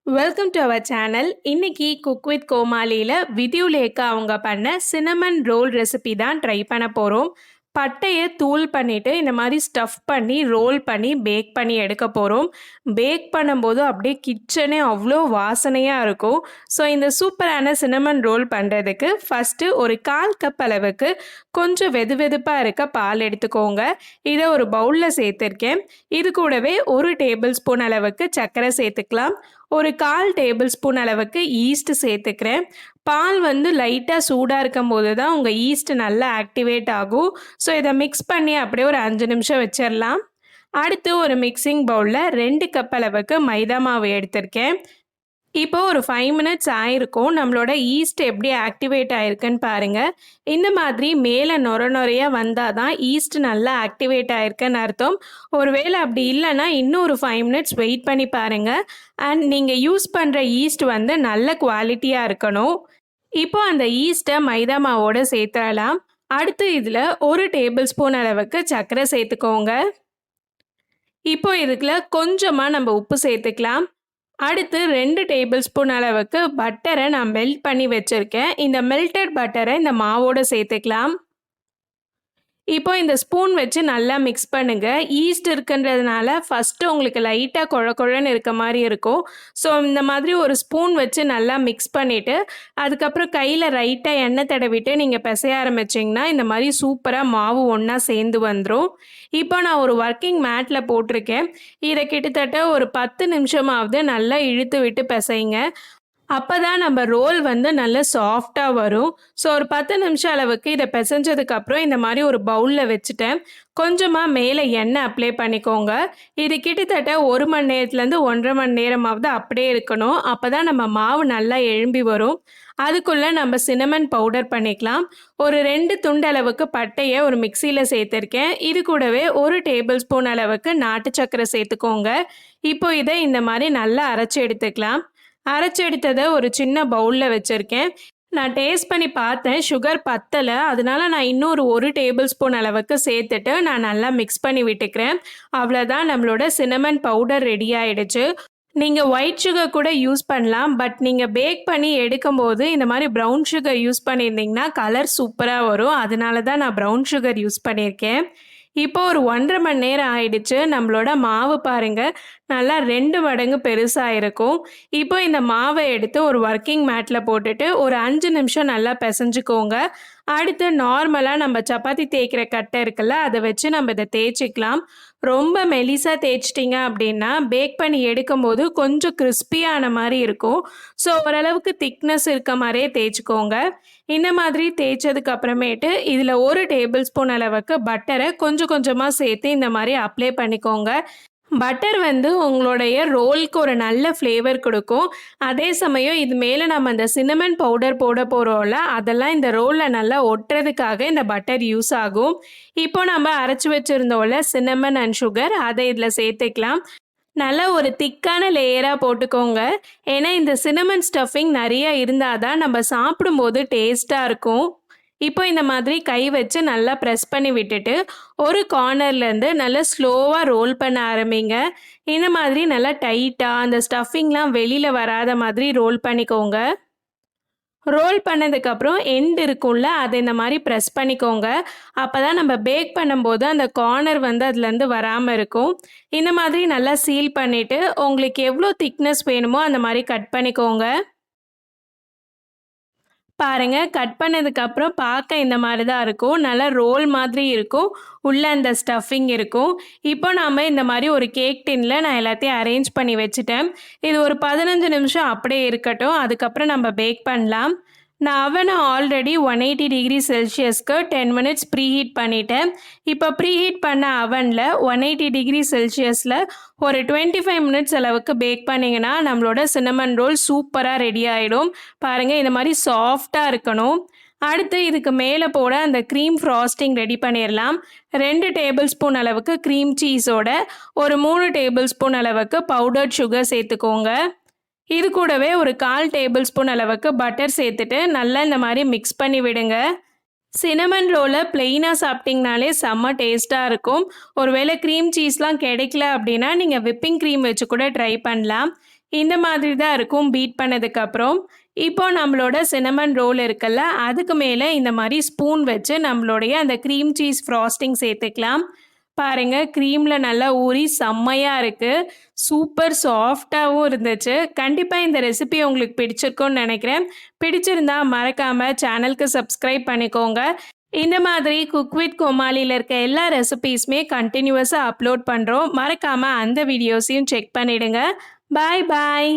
Welcome to our channel. இன்னைக்கு cook with கோமாளியில் வித்யுலேகா அவங்க பண்ண சின்னமன் ரோல் ரெசிபி தான் ட்ரை பண்ண போகிறோம். பட்டையை தூள் பண்ணிவிட்டு இந்த மாதிரி ஸ்டஃப் பண்ணி ரோல் பண்ணி பேக் பண்ணி எடுக்க போகிறோம். பேக் பண்ணும்போது அப்படியே கிச்சனே அவ்வளோ வாசனையாக இருக்கும். ஸோ இந்த சூப்பரான சின்னமன் ரோல் பண்ணுறதுக்கு ஃபஸ்ட்டு ஒரு 1/4 கப் அளவுக்கு கொஞ்சம் வெது வெதுப்பாக இருக்க பால் எடுத்துக்கோங்க. இதை ஒரு பவுலில் சேர்த்துருக்கேன். இது கூடவே 1 டேபிள் ஸ்பூன் அளவுக்கு சர்க்கரை சேர்த்துக்கலாம். ஒரு 1/4 டேபிள் ஸ்பூன் அளவுக்கு ஈஸ்ட் சேர்த்துக்கிறேன். பால் வந்து லைட்டாக சூடாக இருக்கும் போது தான் உங்கள் ஈஸ்ட் நல்லா ஆக்டிவேட் ஆகும். ஸோ இதை மிக்ஸ் பண்ணி அப்படியே ஒரு 5 நிமிஷம் வச்சிடலாம். அடுத்து ஒரு மிக்சிங் பவுலில் 2 கப் அளவுக்கு மைதா மாவு எடுத்திருக்கேன். இப்போ ஒரு 5 மினிட்ஸ் ஆயிருக்கும். நம்மளோட ஈஸ்ட் எப்படி ஆக்டிவேட் ஆயிருக்குன்னு பாருங்கள். இந்த மாதிரி மேலே நொறையாக வந்தால் தான் ஈஸ்ட் நல்லா ஆக்டிவேட் ஆயிருக்குன்னு அர்த்தம். ஒருவேளை அப்படி இல்லைன்னா இன்னும் ஒரு 5 மினிட்ஸ் வெயிட் பண்ணி பாருங்கள். அண்ட் நீங்கள் யூஸ் பண்ணுற ஈஸ்ட் வந்து நல்ல குவாலிட்டியாக இருக்கணும். இப்போ அந்த ஈஸ்ட்டை மைதா மாவோடு சேர்த்துடலாம். அடுத்து இதில் 1 டேபிள் ஸ்பூன் அளவுக்கு சர்க்கரை சேர்த்துக்கோங்க. இப்போ இதுக்குள்ள கொஞ்சமாக நம்ம உப்பு சேர்த்துக்கலாம். அடுத்து 2 டேபிள் ஸ்பூன் அளவுக்கு பட்டரை நான் மெல்ட் பண்ணி வச்சுருக்கேன். இந்த மெல்டட் பட்டரை இந்த மாவோடு சேர்த்துக்கலாம். இப்போ இந்த ஸ்பூன் வச்சு நல்லா மிக்ஸ் பண்ணுங்கள். ஈஸ்ட் இருக்குன்றதுனால ஃபஸ்ட்டு உங்களுக்கு லைட்டாக குழன்னு இருக்க மாதிரி இருக்கும். ஸோ இந்த மாதிரி ஒரு ஸ்பூன் வச்சு நல்லா மிக்ஸ் பண்ணிவிட்டு அதுக்கப்புறம் கையில் ரைட்டாக எண்ணெய் தடவிட்டு நீங்கள் பிசைய ஆரம்பிச்சிங்கன்னா இந்த மாதிரி சூப்பராக மாவு ஒன்றா சேர்ந்து வந்துடும். இப்போ நான் ஒரு ஒர்க்கிங் மேட்டில் போட்டிருக்கேன். இதை கிட்டத்தட்ட ஒரு 10 நிமிஷமாவது நல்லா இழுத்து விட்டு பிசைங்க. அப்போ தான் நம்ம ரோல் வந்து நல்ல சாஃப்டாக வரும். ஸோ ஒரு 10 நிமிஷம் அளவுக்கு இதை பிசைஞ்சதுக்கப்புறம் இந்த மாதிரி ஒரு பவுலில் வச்சுட்டேன். கொஞ்சமாக மேலே எண்ணெய் அப்ளை பண்ணிக்கோங்க. இது கிட்டத்தட்ட 1 மணி நேரத்துலேருந்து 1.5 மணி நேரமாவது அப்படியே இருக்கணும். அப்போ தான் நம்ம மாவு நல்லா எழும்பி வரும். அதுக்குள்ளே நம்ம சின்னமன் பவுடர் பண்ணிக்கலாம். ஒரு 2 துண்டு அளவுக்கு பட்டையை ஒரு மிக்சியில் சேர்த்துருக்கேன். இது கூடவே 1 டேபிள் ஸ்பூன் அளவுக்கு நாட்டு சர்க்கரை சேர்த்துக்கோங்க. இப்போ இதை இந்த மாதிரி நல்லா அரைச்சி எடுத்துக்கலாம். அரைச்சி எடுத்ததை ஒரு சின்ன பவுலில் வச்சுருக்கேன். நான் டேஸ்ட் பண்ணி பார்த்தேன், சுகர் பத்தலை. அதனால நான் இன்னொரு 1 டேபிள் ஸ்பூன் அளவுக்கு சேர்த்துட்டு நான் நல்லா மிக்ஸ் பண்ணி விட்டுக்கிறேன். அவ்வளோதான், நம்மளோட சின்னமன் பவுடர் ரெடி ஆகிடுச்சு. நீங்கள் ஒயிட் சுகர் கூட யூஸ் பண்ணலாம். பட் நீங்கள் பேக் பண்ணி எடுக்கும்போது இந்த மாதிரி ப்ரௌன் சுகர் யூஸ் பண்ணியிருந்தீங்கன்னா கலர் சூப்பராக வரும். அதனால தான் நான் ப்ரௌன் சுகர் யூஸ் பண்ணியிருக்கேன். இப்போ ஒரு 1.5 மணி நேரம் ஆயிடுச்சு. நம்மளோட மாவு பாருங்கள் நல்லா 2 மடங்கு பெருசாக இருக்கும். இப்போ இந்த மாவை எடுத்து ஒரு ஒர்க்கிங் மேட்டில் போட்டுட்டு ஒரு 5 நிமிஷம் நல்லா பிசைஞ்சுக்கோங்க. அடுத்து நார்மலாக நம்ம சப்பாத்தி தேய்க்கிற கட்டை இருக்குல்ல, அதை வச்சு நம்ம இதை தேய்ச்சிக்கலாம். ரொம்ப மெலிசாக தேய்ச்சிட்டிங்க அப்படின்னா பேக் பண்ணி எடுக்கும்போது கொஞ்சம் கிறிஸ்பியான மாதிரி இருக்கும். ஸோ ஓரளவுக்கு திக்னஸ் இருக்க மாதிரியே தேய்ச்சிக்கோங்க. இந்த மாதிரி தேய்ச்சதுக்கு அப்புறமேட்டு இதில் 1 டேபிள் ஸ்பூன் அளவுக்கு பட்டரை கொஞ்சம் கொஞ்சமாக சேர்த்து இந்த மாதிரி அப்ளை பண்ணிக்கோங்க. பட்டர் வந்து உங்களுடைய ரோலுக்கு ஒரு நல்ல ஃப்ளேவர் கொடுக்கும். அதே சமயம் இது மேலே நம்ம அந்த சின்னமன் பவுடர் போட போகிறோம்ல, அதெல்லாம் இந்த ரோலில் நல்லா ஒட்டுறதுக்காக இந்த பட்டர் யூஸ் ஆகும். இப்போ நம்ம அரைச்சி வச்சுருந்தோம்ல சின்னமன் அண்ட் சுகர், அதை இதில் சேர்த்துக்கலாம். நல்லா ஒரு திக்கான லேயராக போட்டுக்கோங்க. ஏன்னா இந்த சின்னமன் ஸ்டஃபிங் நிறையா இருந்தால் தான் நம்ம சாப்பிடும்போது டேஸ்ட்டாக இருக்கும். இப்போ இந்த மாதிரி கை வச்சு நல்லா ப்ரெஸ் பண்ணி விட்டுட்டு ஒரு கார்னர்லேருந்து நல்லா ஸ்லோவாக ரோல் பண்ண ஆரம்பிங்க. இந்த மாதிரி நல்லா டைட்டாக அந்த ஸ்டஃபிங்லாம் வெளியில் வராத மாதிரி ரோல் பண்ணிக்கோங்க. ரோல் பண்ணதுக்கப்புறம் எண்ட் இருக்கும்ல, அதை இந்த மாதிரி ப்ரெஸ் பண்ணிக்கோங்க. அப்போ தான் நம்ம பேக் பண்ணும்போது அந்த கார்னர் வந்து அதுலேருந்து வராமல் இருக்கும். இந்த மாதிரி நல்லா சீல் பண்ணிவிட்டு உங்களுக்கு எவ்வளோ திக்னஸ் வேணுமோ அந்த மாதிரி கட் பண்ணிக்கோங்க. பாருங்கள், கட் பண்ணதுக்கப்புறம் பார்க்க இந்த மாதிரி தான் இருக்கும். நல்லா ரோல் மாதிரி இருக்கும். உள்ளே அந்த ஸ்டஃபிங் இருக்கும். இப்போ நாம் இந்த மாதிரி ஒரு கேக் டின்னில் நான் எல்லாத்தையும் அரேஞ்ச் பண்ணி வச்சுட்டேன். இது ஒரு 15 நிமிஷம் அப்படியே இருக்கட்டும். அதுக்கப்புறம் நம்ம பேக் பண்ணலாம். நான் அவனை ஆல்ரெடி 180 டிகிரி செல்சியஸ்க்கு 10 மினிட்ஸ் ப்ரீஹீட் பண்ணிட்டேன். இப்போ ப்ரீஹீட் பண்ண அவனில் 180 டிகிரி செல்சியஸில் ஒரு 25 மினிட்ஸ் அளவுக்கு பேக் பண்ணிங்கன்னா நம்மளோட சின்னமன் ரோல் சூப்பராக ரெடி ஆகிடும். பாருங்கள், இந்த மாதிரி சாஃப்டாக இருக்கணும். அடுத்து இதுக்கு மேலே போட அந்த க்ரீம் ஃப்ராஸ்டிங் ரெடி பண்ணிடலாம். 2 டேபிள் ஸ்பூன் அளவுக்கு க்ரீம் சீஸோட ஒரு 3 டேபிள் ஸ்பூன் அளவுக்கு பவுடர்ட் சுகர் சேர்த்துக்கோங்க. இது கூடவே ஒரு 1/4 டேபிள் ஸ்பூன் அளவுக்கு பட்டர் சேர்த்துட்டு நல்லா இந்த மாதிரி மிக்ஸ் பண்ணி விடுங்க. சின்னமன் ரோலை பிளெயினாக சாப்பிட்டிங்கனாலே செம்ம டேஸ்ட்டாக இருக்கும். ஒருவேளை க்ரீம் சீஸ்லாம் கிடைக்கல அப்படின்னா நீங்கள் விப்பிங் க்ரீம் வச்சு கூட ட்ரை பண்ணலாம். இந்த மாதிரி தான் இருக்கும் பீட் பண்ணதுக்கப்புறம். இப்போ நம்மளோட சினமன் ரோல் இருக்குல்ல, அதுக்கு மேலே இந்த மாதிரி ஸ்பூன் வச்சு நம்மளுடைய அந்த க்ரீம் சீஸ் ஃப்ராஸ்டிங் சேர்த்துக்கலாம். பாருங்க, க்ரீமில் நல்லா ஊறி செம்மையாக இருக்குது. சூப்பர் சாஃப்டாகவும் இருந்துச்சு. கண்டிப்பாக இந்த ரெசிபி உங்களுக்கு பிடிச்சிருக்கும்னு நினைக்கிறேன். பிடிச்சிருந்தா மறக்காமல் சேனலுக்கு சப்ஸ்கிரைப் பண்ணிக்கோங்க. இந்த மாதிரி குக் வித் கோமாளியில் இருக்க எல்லா ரெசிபீஸுமே கண்டினியூஸாக அப்லோட் பண்ணுறோம். மறக்காமல் அந்த வீடியோஸையும் செக் பண்ணிவிடுங்க. பாய் பாய்.